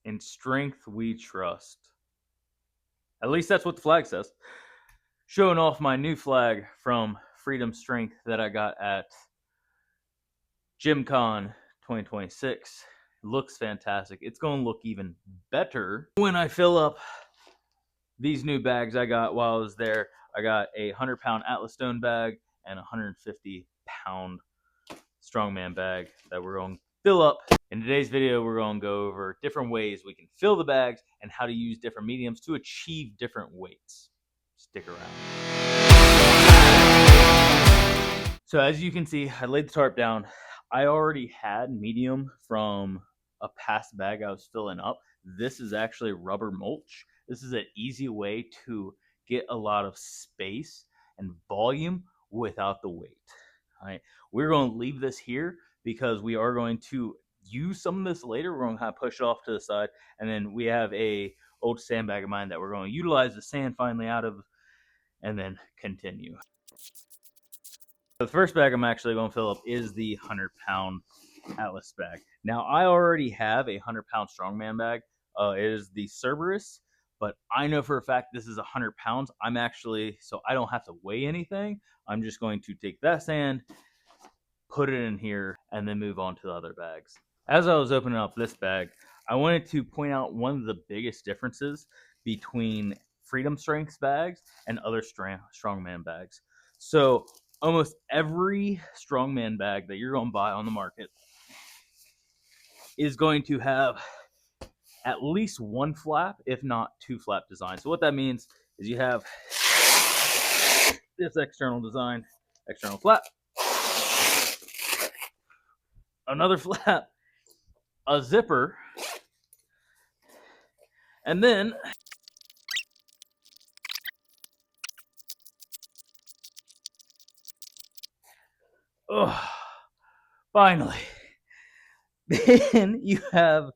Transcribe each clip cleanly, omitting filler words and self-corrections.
In strength we trust. At least that's what the flag says. Showing off my new flag from Freedom Strength that I got at GymCon 2026. It looks fantastic. It's going to look even better when I fill up these new bags I got while I was there. I got a 100-pound Atlas Stone bag and a 150-pound Strongman bag that we're going to fill up. In today's video, we're going to go over different ways we can fill the bags and how to use different mediums to achieve different weights. Stick around. So as you can see, I laid the tarp down. I already had medium from a past bag I was filling up. This is actually rubber mulch. This is an easy way to get a lot of space and volume without the weight. All right, we're going to leave this here because we are going to use some of this later. We're going to kind of push it off to the side, and then we have a old sandbag of mine that we're going to utilize the sand finally out of, and then continue. The first bag I'm actually going to fill up is the 100-pound Atlas bag. Now, I already have a 100-pound Strongman bag. It is the Cerberus, but I know for a fact this is 100 pounds. I'm actually, so I don't have to weigh anything. I'm just going to take that sand, put it in here, and then move on to the other bags. As I was opening up this bag, I wanted to point out one of the biggest differences between Freedom Strengths bags and other Strongman bags. So almost every Strongman bag that you're going to buy on the market is going to have at least one flap, if not two flap designs. So what that means is you have this external design, external flap, another flap, a zipper, and then finally, then you have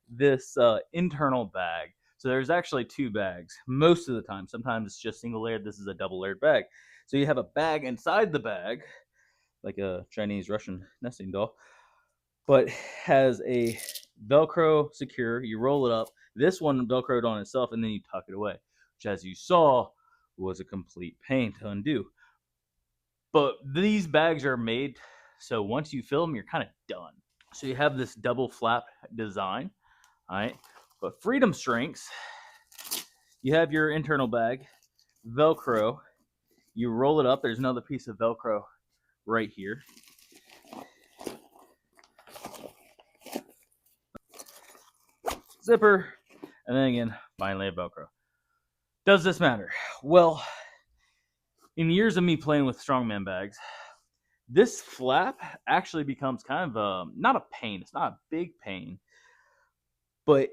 this internal bag. So there's actually two bags most of the time. Sometimes it's just single layered. This is a double layered bag. So you have a bag inside the bag, like a Chinese Russian nesting doll, but has a Velcro secure. You roll it up. This one Velcroed on itself, and then you tuck it away, which, as you saw, was a complete pain to undo. But these bags are made so once you fill them, you're kind of done. So you have this double flap design, all right? But Freedom Strengths, you have your internal bag, Velcro. You roll it up. There's another piece of Velcro right here. Zipper, and then again, finally a Velcro. Does this matter? Well, in years of me playing with Strongman bags, this flap actually becomes kind of not a pain. It's not a big pain, but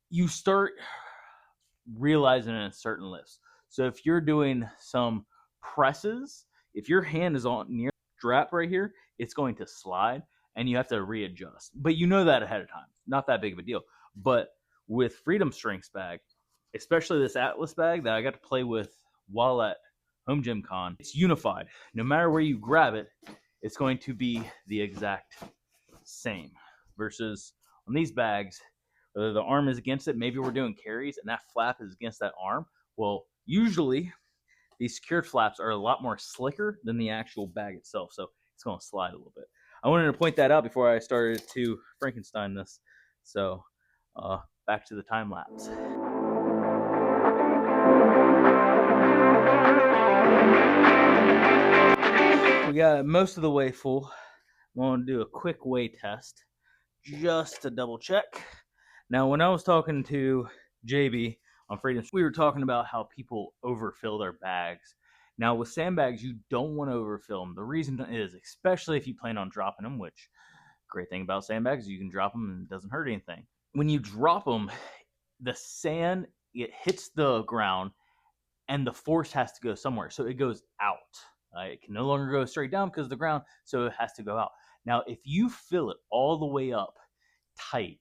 you start realizing it in certain lifts. So if you're doing some presses, if your hand is on near the strap right here, it's going to slide and you have to readjust. But you know that ahead of time. Not that big of a deal. But with Freedom Strengths bag, especially this Atlas bag that I got to play with while at Home Gym Con, it's unified. No matter where you grab it, it's going to be the exact same. Versus on these bags, whether the arm is against it, maybe we're doing carries and that flap is against that arm. Well, usually these secured flaps are a lot more slicker than the actual bag itself, so it's going to slide a little bit. I wanted to point that out before I started to Frankenstein this. So back to the time lapse. We got most of the way full. I'm going to do a quick weigh test just to double check. Now, when I was talking to JB on Freedom, we were talking about how people overfill their bags. Now, with sandbags, you don't want to overfill them. The reason is, especially if you plan on dropping them, which great thing about sandbags is you can drop them and it doesn't hurt anything. When you drop them, the sand, it hits the ground and the force has to go somewhere. So it goes out. It can no longer go straight down because of the ground, so it has to go out. Now, if you fill it all the way up tight,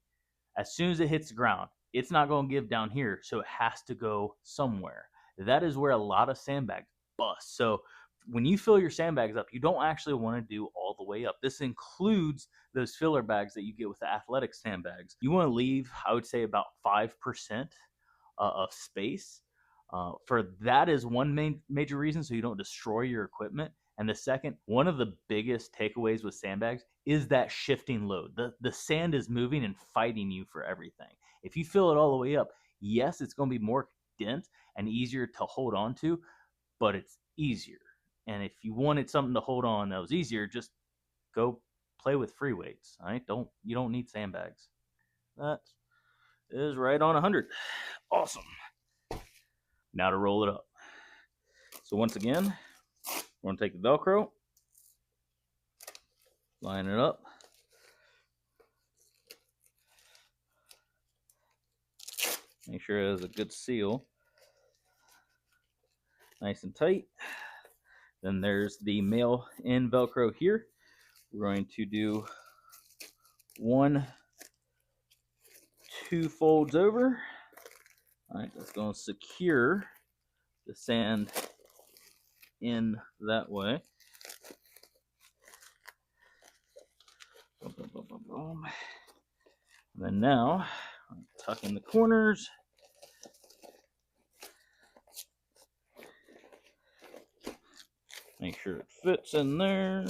as soon as it hits the ground, it's not going to give down here, so it has to go somewhere. That is where a lot of sandbags bust. So when you fill your sandbags up, you don't actually want to do all the way up. This includes those filler bags that you get with the athletic sandbags. You want to leave, I would say, about 5% of space. For that is one major reason, so you don't destroy your equipment. And the second, one of the biggest takeaways with sandbags is that shifting load. The sand is moving and fighting you for everything. If you fill it all the way up, yes, it's going to be more dense and easier to hold on to, but it's easier. And if you wanted something to hold on that was easier, just go play with free weights. All right, you don't need sandbags. That is right on 100. Awesome. Now to roll it up. So once again, we're gonna take the Velcro, line it up, make sure it has a good seal, nice and tight. Then there's the male end Velcro here. We're going to do 2 folds over. All right, that's going to secure the sand in that way. Boom, boom, boom, boom, boom. And then now, tuck in the corners. Make sure it fits in there.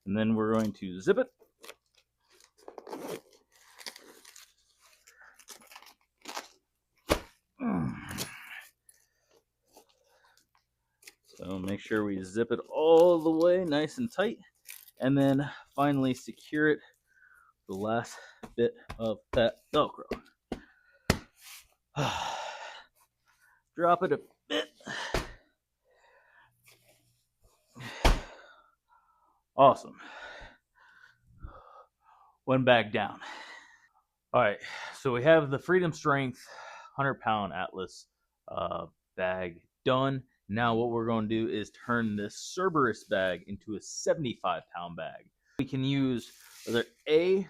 And then we're going to zip it. So make sure we zip it all the way nice and tight. And then finally secure it, the last bit of that Velcro. Drop it a bit. Awesome. One bag down. All right, so we have the Freedom Strength 100-pound Atlas bag done. Now what we're going to do is turn this Cerberus bag into a 75-pound bag. We can use either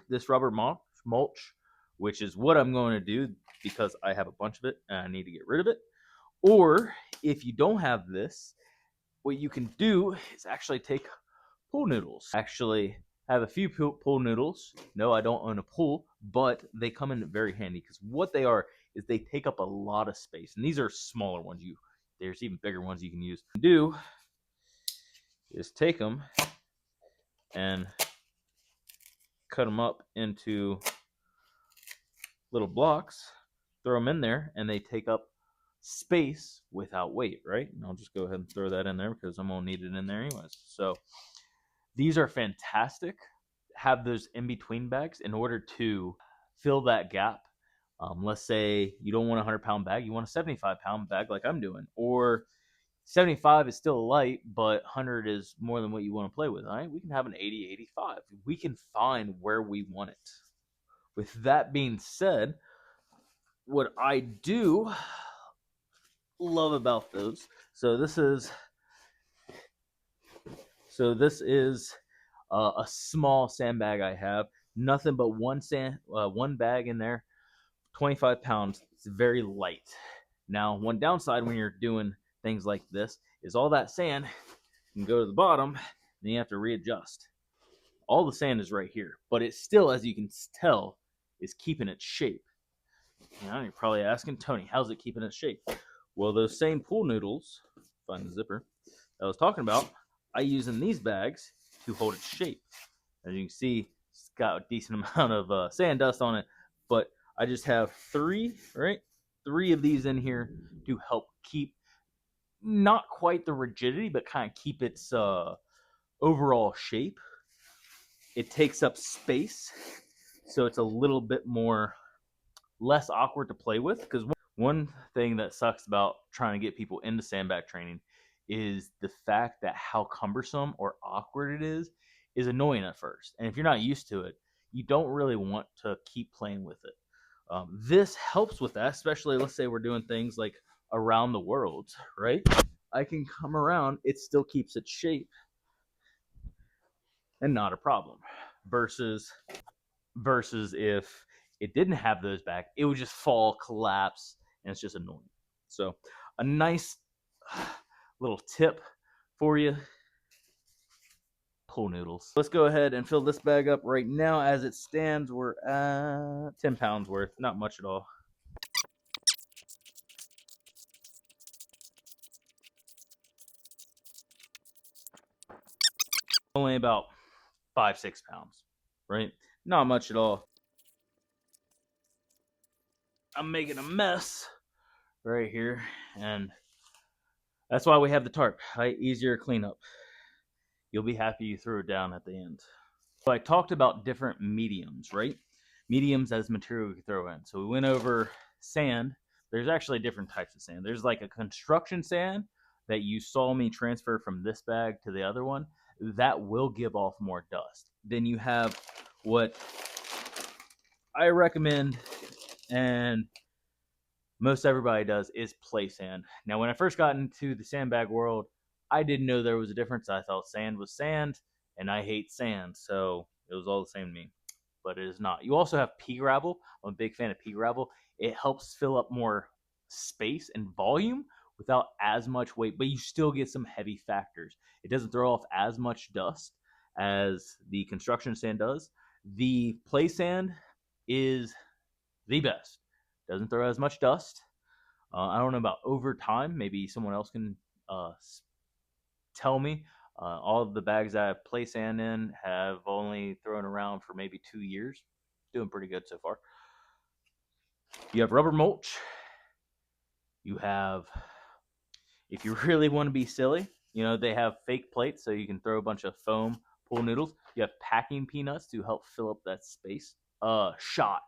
this rubber mulch, which is what I'm going to do because I have a bunch of it and I need to get rid of it. Or if you don't have this, what you can do is actually take pool noodles. Actually have a few pool noodles. No, I don't own a pool, but they come in very handy because what they are is they take up a lot of space. And these are smaller ones. There's even bigger ones you can use. What you do is take them and cut them up into little blocks, throw them in there, and they take up space without weight, right? And I'll just go ahead and throw that in there because I'm gonna need it in there anyways. So these are fantastic. Have those in between bags in order to fill that gap. Let's say you don't want a 100-pound bag, you want a 75-pound bag like I'm doing, or 75 is still light, but 100 is more than what you want to play with. All right, we can have an 80, 85. We can find where we want it. With that being said, what I do love about those, this is a small sandbag I have. Nothing but one bag in there, 25 pounds. It's very light. Now, one downside when you're doing things like this is all that sand can go to the bottom, and you have to readjust. All the sand is right here, but it still, as you can tell, is keeping its shape. Now, you're probably asking, Tony, how's it keeping its shape? Well, those same pool noodles, find the zipper, that I was talking about, I use in these bags to hold its shape. As you can see, it's got a decent amount of sand dust on it, but I just have three of these in here to help keep not quite the rigidity, but kind of keep its overall shape. It takes up space, so it's a little bit less awkward to play with. Because one thing that sucks about trying to get people into sandbag training is the fact that how cumbersome or awkward it is annoying at first. And if you're not used to it, you don't really want to keep playing with it. This helps with that, especially let's say we're doing things like around the world, right? I can come around, it still keeps its shape and not a problem. Versus if it didn't have those back, it would just fall, collapse, and it's just annoying. So a nice little tip for you: pool noodles. Let's go ahead and fill this bag up right now. As it stands, we're at 10 pounds worth, not much at all. Only about 5-6 pounds, right? Not much at all. I'm making a mess right here, and that's why we have the tarp, right? Easier cleanup. You'll be happy you threw it down at the end. So I talked about different mediums, right? Mediums as material we can throw in. So we went over sand. There's actually different types of sand. There's like a construction sand that you saw me transfer from this bag to the other one. That will give off more dust. Then you have what I recommend, and most everybody does, is play sand. Now, when I first got into the sandbag world, I didn't know there was a difference. I thought sand was sand, and I hate sand, so it was all the same to me. But it is not. You also have pea gravel. I'm a big fan of pea gravel. It helps fill up more space and volume without as much weight, but you still get some heavy factors. It doesn't throw off as much dust as the construction sand does. The play sand is the best. Doesn't throw as much dust. I don't know about over time. Maybe someone else can uh, tell me. All of the bags I have play sand in have only thrown around for maybe 2 years. Doing pretty good so far. You have rubber mulch. You have, if you really want to be silly, they have fake plates so you can throw a bunch of foam pool noodles. You have packing peanuts to help fill up that space. Shot,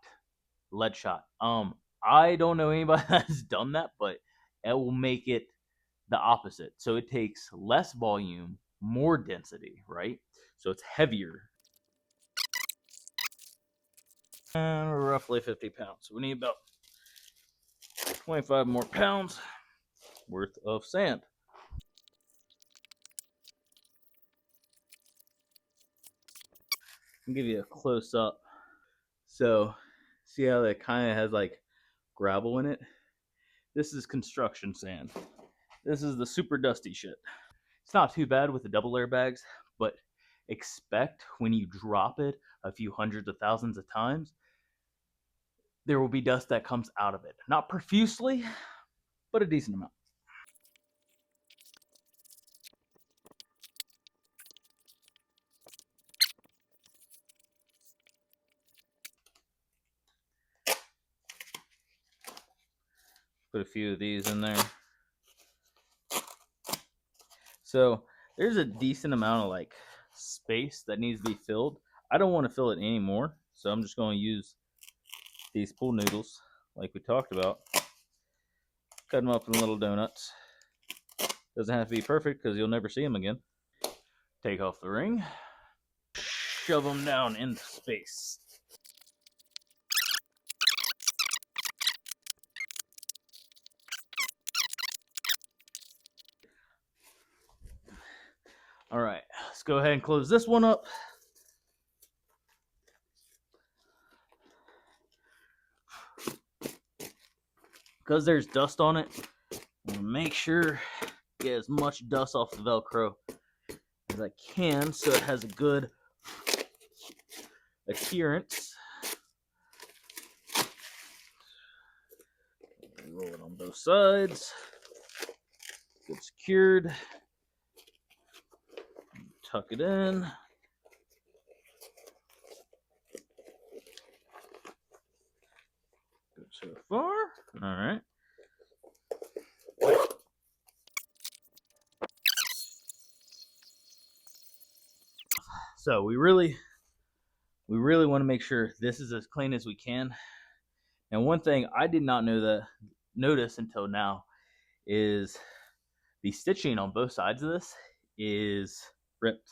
lead shot. I don't know anybody that's done that, but it will make it the opposite. So it takes less volume, more density, right? So it's heavier. Roughly 50 pounds. So we need about 25 more pounds worth of sand. I'll give you a close up. So see how that kind of has like gravel in it? This is construction sand. This is the super dusty shit. It's not too bad with the double layer bags, but expect when you drop it a few hundreds of thousands of times, there will be dust that comes out of it. Not profusely, but a decent amount. Put a few of these in there. So there's a decent amount of like space that needs to be filled. I don't want to fill it anymore, so I'm just going to use these pool noodles like we talked about. Cut them up in little donuts. Doesn't have to be perfect because you'll never see them again. Take off the ring. Shove them down into space. All right, let's go ahead and close this one up. Because there's dust on it, I'm gonna make sure get as much dust off the Velcro as I can so it has a good adherence. Roll it on both sides. Get secured. Tuck it in. Good so far. All right. So we really want to make sure this is as clean as we can. And one thing I did not notice until now is the stitching on both sides of this is ripped.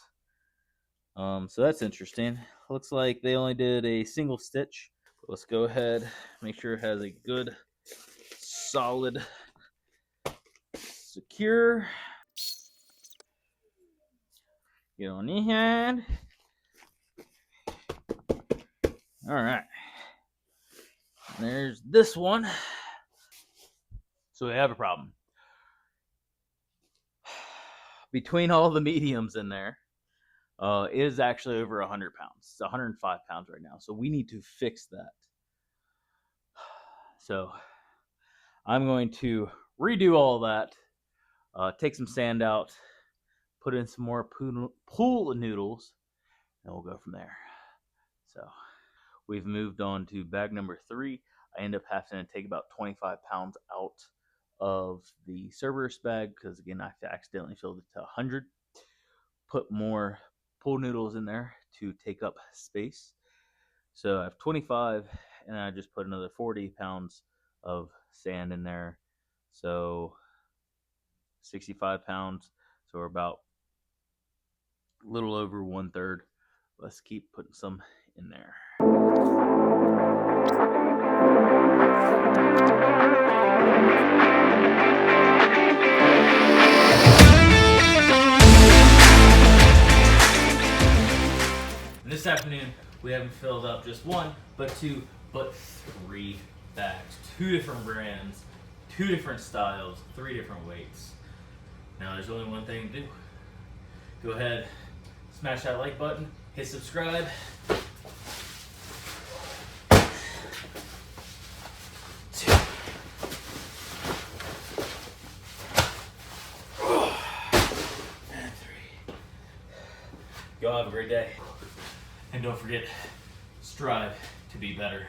So that's interesting. Looks like they only did a single stitch. Let's go ahead, make sure it has a good, solid, secure. Get on the hand. All right. There's this one. So we have a problem. Between all the mediums in there, it is actually over 100 pounds. It's 105 pounds right now. So we need to fix that. So I'm going to redo all of that, take some sand out, put in some more pool noodles, and we'll go from there. So we've moved on to bag number 3. I end up having to take about 25 pounds out of the Cerberus bag because, again, I accidentally filled it to 100. Put more pool noodles in there to take up space. So I have 25, and I just put another 40 pounds of sand in there. So 65 pounds. So we're about a little over 1/3. Let's keep putting some in there. And this afternoon, we haven't filled up just 1, but 2, but 3 bags. 2 different brands, 2 different styles, 3 different weights. Now there's only one thing to do. Go ahead, smash that like button, hit subscribe. And 3. Y'all have a great day. And don't forget, strive to be better.